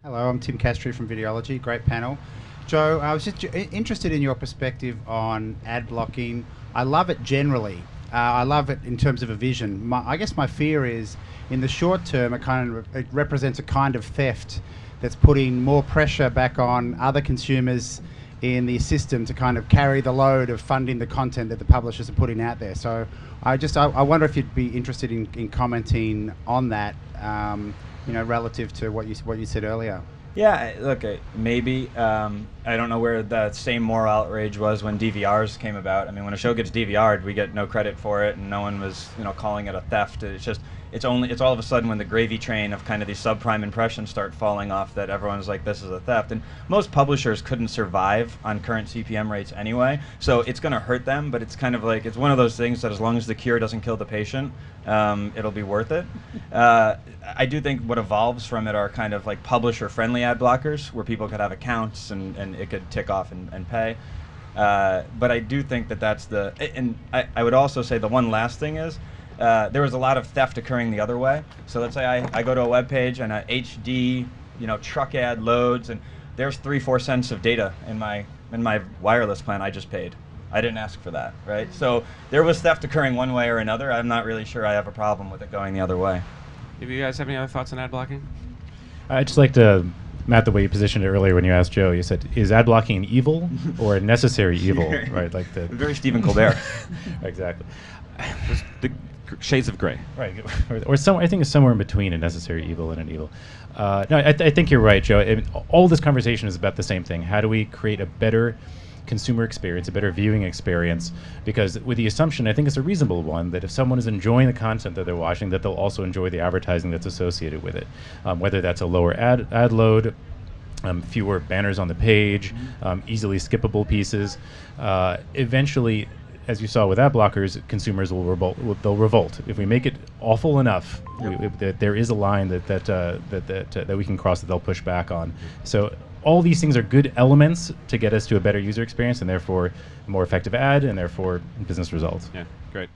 Hello, I'm Tim Castry from Videology. Great panel. Joe, I was just interested in your perspective on ad blocking. I love it generally. I love it in terms of a vision. I guess my fear is, in the short term, it represents a kind of theft that's putting more pressure back on other consumers in the system to kind of carry the load of funding the content that the publishers are putting out there. So I wonder if you'd be interested in commenting on that, relative to what you said earlier. Yeah, look, maybe. I don't know where the same moral outrage was when DVRs came about. I mean, when a show gets DVR'd, we get no credit for it, and no one was, calling it a theft. It's all of a sudden when the gravy train of kind of these subprime impressions start falling off that everyone's like, this is a theft. And most publishers couldn't survive on current CPM rates anyway, so it's going to hurt them, but it's kind of like, it's one of those things that as long as the cure doesn't kill the patient, it'll be worth it. I do think what evolves from it are kind of like publisher-friendly ad blockers, where people could have accounts and it could tick off and pay. But I do think that's and I would also say the one last thing is, there was a lot of theft occurring the other way. So let's say I go to a web page and a HD, truck ad loads, and there's 3-4 cents of data in my wireless plan I just paid. I didn't ask for that, right? So there was theft occurring one way or another. I'm not really sure I have a problem with it going the other way. Do you guys have any other thoughts on ad blocking? I'd just like to, Matt, the way you positioned it earlier when you asked Joe, you said, is ad blocking an evil or a necessary evil? Right, like the very Stephen Colbert. Exactly. The shades of gray. Right, or I think it's somewhere in between a necessary evil and an evil. No, I think you're right, Joe. All this conversation is about the same thing. How do we create a better consumer experience, a better viewing experience? Because with the assumption, I think it's a reasonable one, that if someone is enjoying the content that they're watching, that they'll also enjoy the advertising that's associated with it. Whether that's a lower ad load, fewer banners on the page, easily skippable pieces. Eventually, as you saw with ad blockers, consumers will revolt. They'll revolt if we make it awful enough. That there is a line that we can cross that they'll push back on. So all these things are good elements to get us to a better user experience, and therefore a more effective ad, and therefore business results. Yeah, great.